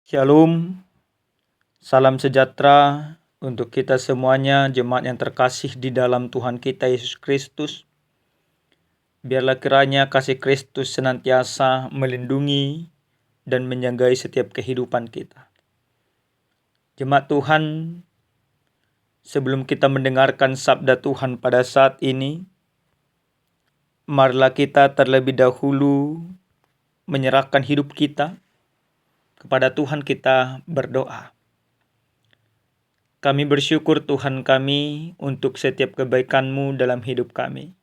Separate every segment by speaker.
Speaker 1: Shalom, salam sejahtera untuk kita semuanya, jemaat yang terkasih di dalam Tuhan kita Yesus Kristus. Biarlah kiranya kasih Kristus senantiasa melindungi dan menjagai setiap kehidupan kita. Jemaat Tuhan, sebelum kita mendengarkan sabda Tuhan pada saat ini, marilah kita terlebih dahulu menyerahkan hidup kita kepada Tuhan, kita berdoa. Kami bersyukur Tuhan kami untuk setiap kebaikan-Mu dalam hidup kami.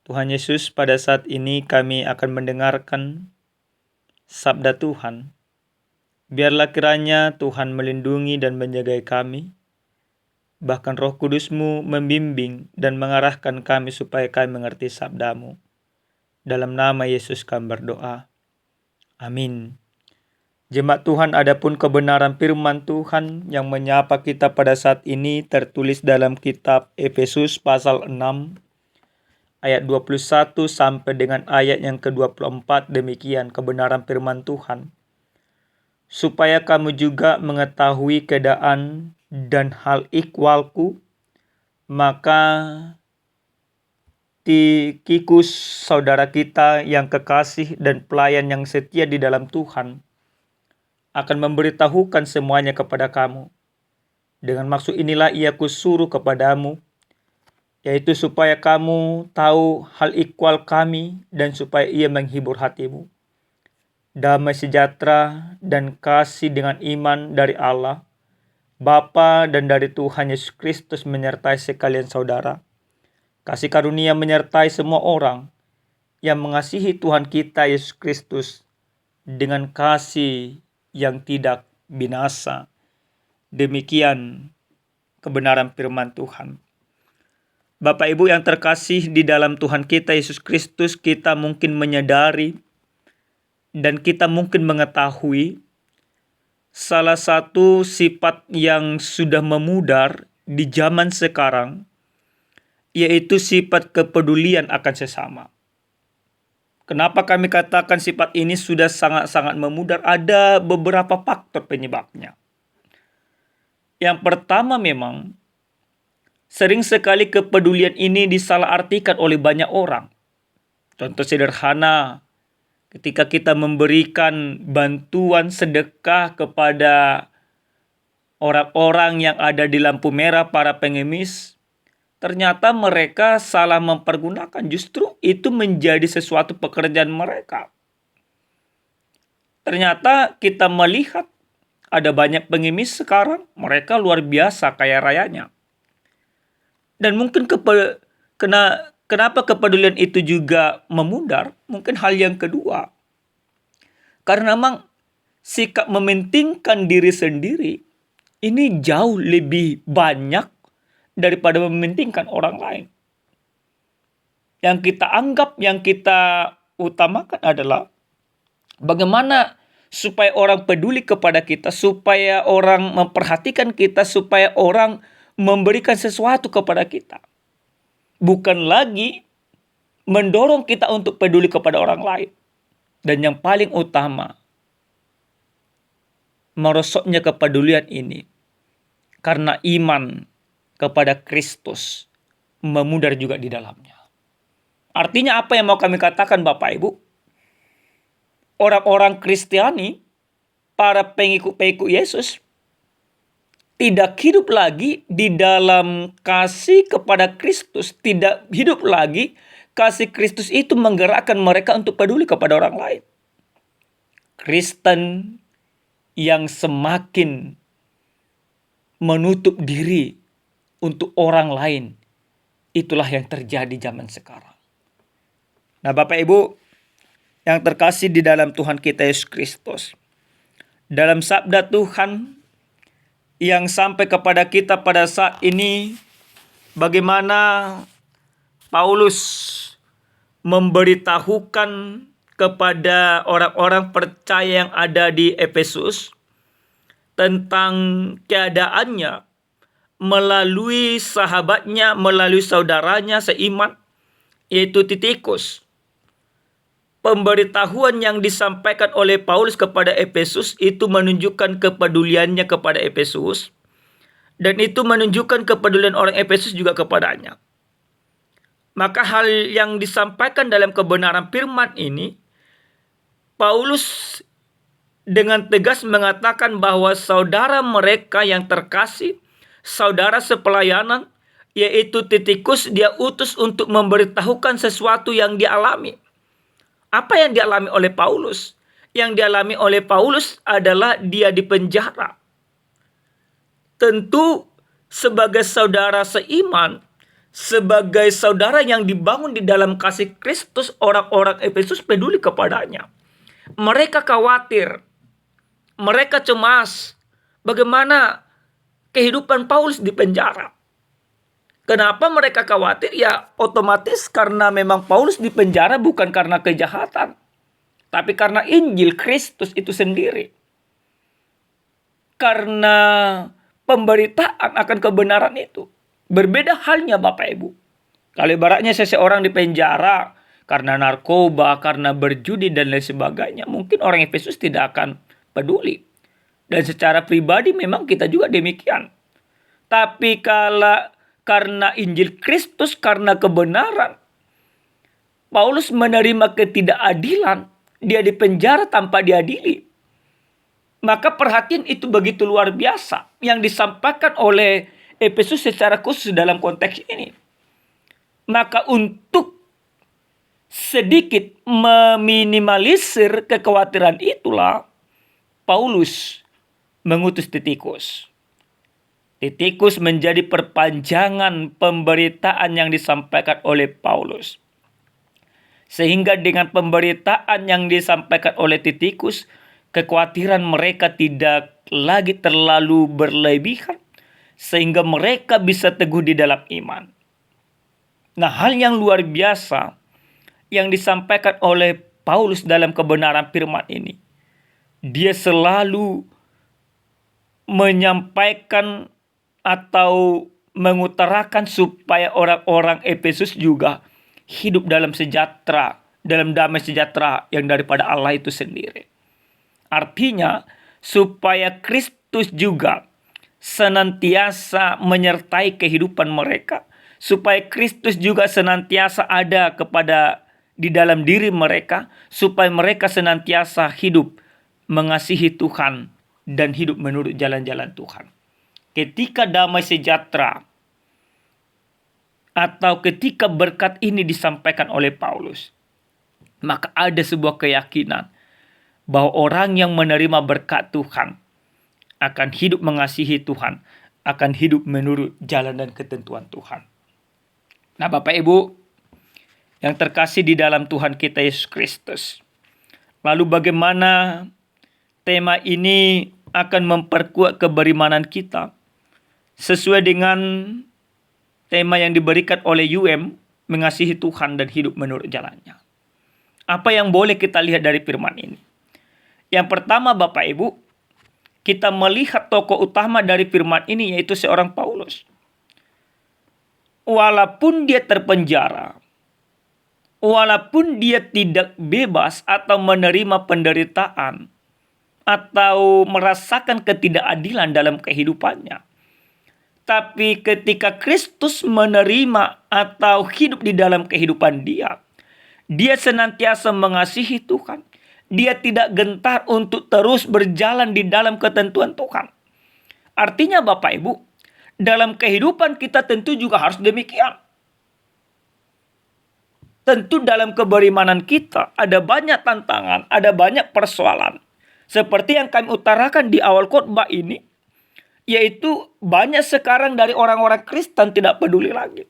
Speaker 1: Tuhan Yesus, pada saat ini kami akan mendengarkan sabda Tuhan. Biarlah kiranya Tuhan melindungi dan menjaga kami. Bahkan Roh Kudus-Mu membimbing dan mengarahkan kami supaya kami mengerti sabda-Mu. Dalam nama Yesus kami berdoa. Amin. Jemaat Tuhan, adapun kebenaran firman Tuhan yang menyapa kita pada saat ini tertulis dalam kitab Efesus pasal 6 ayat 21 sampai dengan ayat yang ke-24. Demikian kebenaran firman Tuhan. Supaya kamu juga mengetahui keadaan dan hal ikhwalku, maka Tikhikus, saudara kita yang kekasih dan pelayan yang setia di dalam Tuhan, akan memberitahukan semuanya kepada kamu. Dengan maksud inilah ia kusuruh kepadamu, yaitu supaya kamu tahu hal ikhwal kami dan supaya ia menghibur hatimu. Damai sejahtera dan kasih dengan iman dari Allah, Bapa dan dari Tuhan Yesus Kristus menyertai sekalian saudara. Kasih karunia menyertai semua orang yang mengasihi Tuhan kita Yesus Kristus dengan kasih yang tidak binasa. Demikian kebenaran firman Tuhan. Bapak Ibu yang terkasih di dalam Tuhan kita Yesus Kristus, kita mungkin menyadari dan kita mungkin mengetahui salah satu sifat yang sudah memudar di zaman sekarang, yaitu sifat kepedulian akan sesama. Kenapa kami katakan sifat ini sudah sangat-sangat memudar? Ada beberapa faktor penyebabnya. Yang pertama, memang sering sekali kepedulian ini disalahartikan oleh banyak orang. Contoh sederhana, ketika kita memberikan bantuan sedekah kepada orang-orang yang ada di lampu merah, para pengemis, ternyata mereka salah mempergunakan. Justru itu menjadi sesuatu pekerjaan mereka. Ternyata kita melihat ada banyak pengemis sekarang, mereka luar biasa kaya rayanya. Dan mungkin kenapa kepedulian itu juga memudar? Mungkin hal yang kedua, karena memang sikap mementingkan diri sendiri ini jauh lebih banyak daripada mementingkan orang lain. Yang kita anggap, yang kita utamakan adalah bagaimana supaya orang peduli kepada kita, supaya orang memperhatikan kita, supaya orang memberikan sesuatu kepada kita. Bukan lagi mendorong kita untuk peduli kepada orang lain. Dan yang paling utama, merosotnya kepedulian ini karena iman kepada Kristus memudar juga di dalamnya. Artinya apa yang mau kami katakan Bapak Ibu? Orang-orang Kristiani, para pengikut-pengikut Yesus, tidak hidup lagi di dalam kasih kepada Kristus. Tidak hidup lagi kasih Kristus itu menggerakkan mereka untuk peduli kepada orang lain. Kristen yang semakin menutup diri untuk orang lain, itulah yang terjadi zaman sekarang. Nah, Bapak Ibu yang terkasih di dalam Tuhan kita Yesus Kristus, dalam sabda Tuhan yang sampai kepada kita pada saat ini, bagaimana Paulus memberitahukan kepada orang-orang percaya yang ada di Efesus tentang keadaannya melalui sahabatnya, melalui saudaranya seiman, yaitu Tikhikus. pemberitahuan yang disampaikan oleh Paulus kepada Efesus itu menunjukkan kepeduliannya kepada Efesus, dan itu menunjukkan kepedulian orang Efesus juga kepadanya. Maka hal yang disampaikan dalam kebenaran firman ini, Paulus dengan tegas mengatakan bahwa saudara mereka yang terkasih, saudara sepelayanan, yaitu Titikus, dia utus untuk memberitahukan sesuatu yang dialami. Apa yang dialami oleh Paulus? Yang dialami oleh Paulus adalah dia dipenjara. Tentu sebagai saudara seiman, sebagai saudara yang dibangun di dalam kasih Kristus, orang-orang Efesus peduli kepadanya. Mereka khawatir, mereka cemas bagaimana kehidupan Paulus di penjara. Kenapa mereka khawatir? Ya otomatis karena memang Paulus di penjara bukan karena kejahatan, tapi karena Injil Kristus itu sendiri. Karena pemberitaan akan kebenaran itu. Berbeda halnya Bapak Ibu. Kalau ibaratnya seseorang di penjara karena narkoba, karena berjudi dan lain sebagainya, mungkin orang Efesus tidak akan peduli. Dan secara pribadi memang kita juga demikian. Tapi kalau karena Injil Kristus, karena kebenaran, Paulus menerima ketidakadilan, dia dipenjara tanpa diadili. Maka perhatian itu begitu luar biasa yang disampaikan oleh Efesus secara khusus dalam konteks ini. Maka untuk sedikit meminimalisir kekhawatiran itulah Paulus mengutus Titikus. Titikus menjadi perpanjangan pemberitaan yang disampaikan oleh Paulus. Sehingga dengan pemberitaan yang disampaikan oleh Titikus, kekhawatiran mereka tidak lagi terlalu berlebihan, sehingga mereka bisa teguh di dalam iman. Nah, hal yang luar biasa yang disampaikan oleh Paulus dalam kebenaran firman ini, dia selalu menyampaikan atau mengutarakan supaya orang-orang Efesus juga hidup dalam sejahtera, dalam damai sejahtera yang daripada Allah itu sendiri. Artinya, supaya Kristus juga senantiasa menyertai kehidupan mereka, supaya Kristus juga senantiasa ada di dalam diri mereka, supaya mereka senantiasa hidup mengasihi Tuhan dan hidup menurut jalan-jalan Tuhan. Ketika damai sejahtera atau ketika berkat ini disampaikan oleh Paulus, maka ada sebuah keyakinan bahwa orang yang menerima berkat Tuhan akan hidup mengasihi Tuhan, akan hidup menurut jalan dan ketentuan Tuhan. Nah, Bapak Ibu yang terkasih di dalam Tuhan kita Yesus Kristus, lalu bagaimana tema ini akan memperkuat keberimanan kita sesuai dengan tema yang diberikan oleh UM, mengasihi Tuhan dan hidup menurut jalannya. Apa yang boleh kita lihat dari firman ini? Yang pertama Bapak Ibu, kita melihat tokoh utama dari firman ini yaitu seorang Paulus. Walaupun dia terpenjara, walaupun dia tidak bebas atau menerima penderitaan atau merasakan ketidakadilan dalam kehidupannya, tapi ketika Kristus menerima atau hidup di dalam kehidupan dia senantiasa mengasihi Tuhan. Dia tidak gentar untuk terus berjalan di dalam ketentuan Tuhan. Artinya Bapak Ibu, dalam kehidupan kita tentu juga harus demikian. Tentu dalam keberimanan kita ada banyak tantangan, ada banyak persoalan. Seperti yang kami utarakan di awal khotbah ini, yaitu banyak sekarang dari orang-orang Kristen tidak peduli lagi.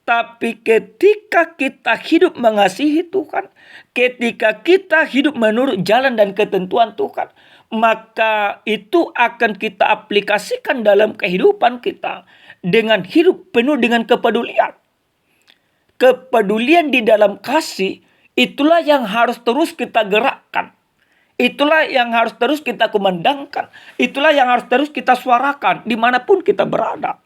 Speaker 1: Tapi ketika kita hidup mengasihi Tuhan, ketika kita hidup menurut jalan dan ketentuan Tuhan, maka itu akan kita aplikasikan dalam kehidupan kita dengan hidup penuh dengan kepedulian. Kepedulian di dalam kasih, itulah yang harus terus kita gerakkan. Itulah yang harus terus kita kumandangkan. Itulah yang harus terus kita suarakan dimanapun kita berada.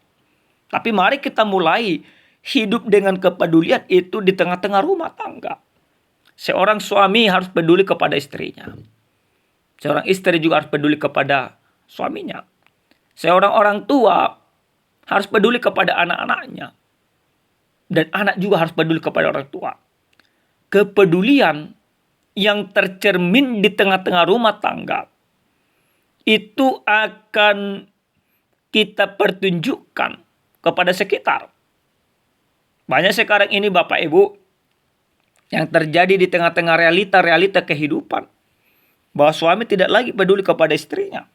Speaker 1: Tapi mari kita mulai hidup dengan kepedulian itu di tengah-tengah rumah tangga. Seorang suami harus peduli kepada istrinya. Seorang istri juga harus peduli kepada suaminya. Seorang orang tua harus peduli kepada anak-anaknya. Dan anak juga harus peduli kepada orang tua. Kepedulian yang tercermin di tengah-tengah rumah tangga itu akan kita pertunjukkan kepada sekitar. Banyak sekarang ini Bapak Ibu yang terjadi di tengah-tengah realita kehidupan, bahwa suami tidak lagi peduli kepada istrinya.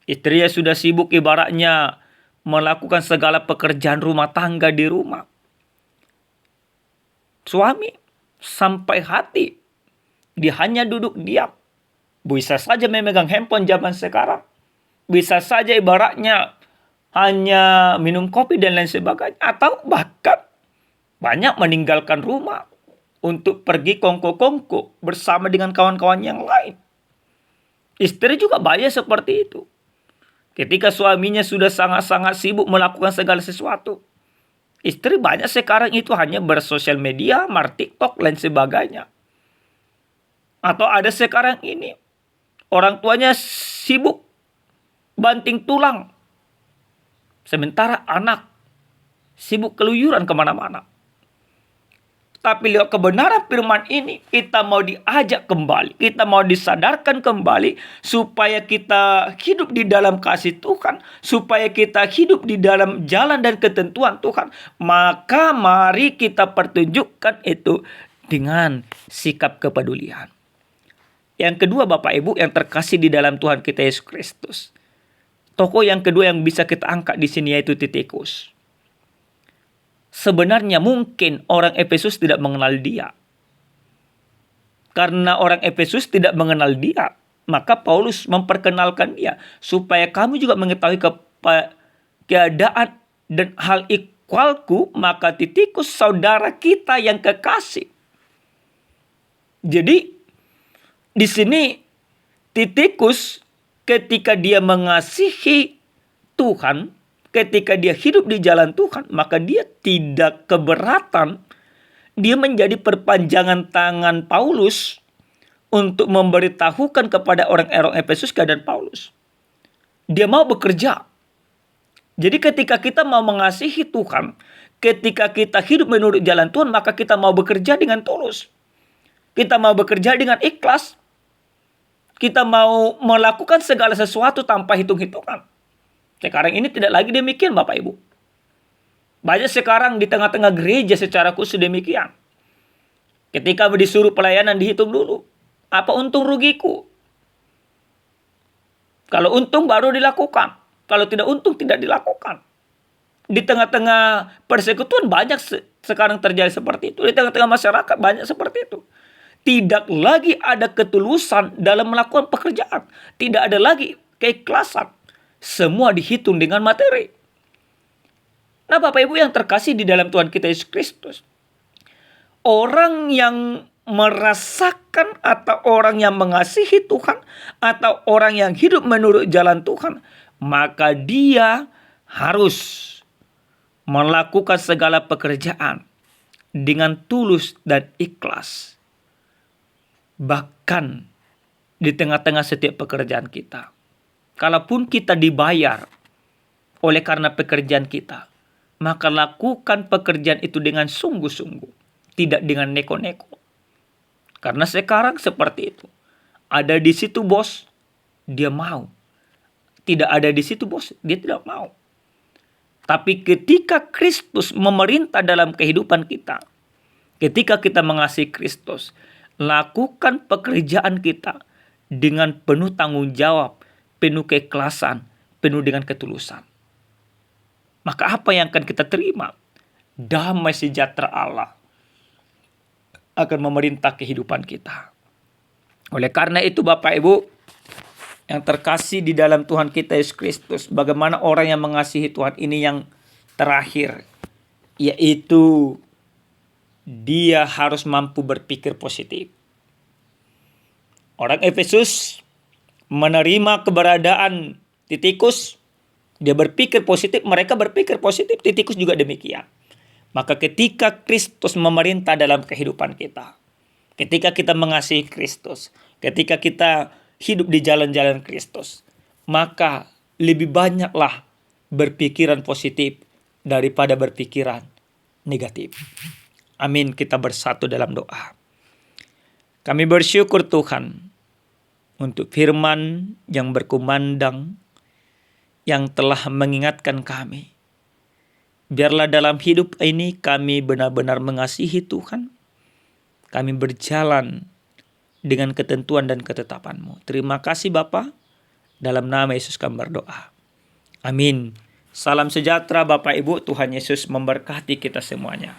Speaker 1: Istrinya sudah sibuk ibaratnya melakukan segala pekerjaan rumah tangga di rumah. Suami sampai hati, dia hanya duduk diam. Bisa saja memegang handphone zaman sekarang. Bisa saja ibaratnya hanya minum kopi dan lain sebagainya. Atau bahkan banyak meninggalkan rumah untuk pergi kongko-kongko bersama dengan kawan-kawan yang lain. Istri juga banyak seperti itu. Ketika suaminya sudah sangat-sangat sibuk melakukan segala sesuatu, istri banyak sekarang itu hanya bersosial media, TikTok, lain sebagainya. Atau ada sekarang ini, orang tuanya sibuk banting tulang, sementara anak sibuk keluyuran kemana-mana. Tapi lewat kebenaran firman ini, kita mau diajak kembali, kita mau disadarkan kembali, supaya kita hidup di dalam kasih Tuhan, supaya kita hidup di dalam jalan dan ketentuan Tuhan. Maka mari kita pertunjukkan itu dengan sikap kepedulian. Yang kedua Bapak Ibu yang terkasih di dalam Tuhan kita Yesus Kristus. Tokoh yang kedua yang bisa kita angkat di sini yaitu Titikus. Sebenarnya mungkin orang Efesus tidak mengenal dia. Karena orang Efesus tidak mengenal dia, maka Paulus memperkenalkan dia supaya kamu juga mengetahui keadaan dan hal ikhwalku, maka Titikus saudara kita yang kekasih. Jadi di sini Titikus ketika dia mengasihi Tuhan, ketika dia hidup di jalan Tuhan, maka dia tidak keberatan. Dia menjadi perpanjangan tangan Paulus untuk memberitahukan kepada orang-orang Efesus keadaan Paulus. Dia mau bekerja. Jadi ketika kita mau mengasihi Tuhan, ketika kita hidup menurut jalan Tuhan, maka kita mau bekerja dengan tulus. Kita mau bekerja dengan ikhlas. Kita mau melakukan segala sesuatu tanpa hitung-hitungan. Sekarang ini tidak lagi demikian Bapak Ibu. Banyak sekarang di tengah-tengah gereja secara khusus demikian. Ketika disuruh pelayanan dihitung dulu. Apa untung rugiku? Kalau untung baru dilakukan. Kalau tidak untung tidak dilakukan. Di tengah-tengah persekutuan banyak sekarang terjadi seperti itu. Di tengah-tengah masyarakat banyak seperti itu. Tidak lagi ada ketulusan dalam melakukan pekerjaan. Tidak ada lagi keikhlasan. Semua dihitung dengan materi. Nah Bapak Ibu yang terkasih di dalam Tuhan kita Yesus Kristus. Orang yang merasakan atau orang yang mengasihi Tuhan, atau orang yang hidup menurut jalan Tuhan, maka dia harus melakukan segala pekerjaan dengan tulus dan ikhlas. Bahkan di tengah-tengah setiap pekerjaan kita. Kalaupun kita dibayar oleh karena pekerjaan kita, maka lakukan pekerjaan itu dengan sungguh-sungguh, tidak dengan neko-neko. Karena sekarang seperti itu. Ada di situ bos, dia mau. Tidak ada di situ bos, dia tidak mau. Tapi ketika Kristus memerintah dalam kehidupan kita, ketika kita mengasihi Kristus, lakukan pekerjaan kita dengan penuh tanggung jawab, penuh keikhlasan, penuh dengan ketulusan. Maka apa yang akan kita terima? Damai sejahtera Allah akan memerintah kehidupan kita. Oleh karena itu Bapak Ibu yang terkasih di dalam Tuhan kita Yesus Kristus, bagaimana orang yang mengasihi Tuhan ini yang terakhir, yaitu dia harus mampu berpikir positif. Orang Efesus menerima keberadaan Titikus, dia berpikir positif, mereka berpikir positif, Titikus juga demikian. Maka ketika Kristus memerintah dalam kehidupan kita, Ketika kita mengasihi Kristus, ketika kita hidup di jalan-jalan Kristus, maka lebih banyaklah berpikiran positif daripada berpikiran negatif. Amin. Kita bersatu dalam doa. Kami bersyukur Tuhan untuk firman yang berkumandang, yang telah mengingatkan kami. Biarlah dalam hidup ini kami benar-benar mengasihi Tuhan. Kami berjalan dengan ketentuan dan ketetapan-Mu. Terima kasih Bapa. Dalam nama Yesus kami berdoa. Amin. Salam sejahtera Bapak Ibu. Tuhan Yesus memberkati kita semuanya.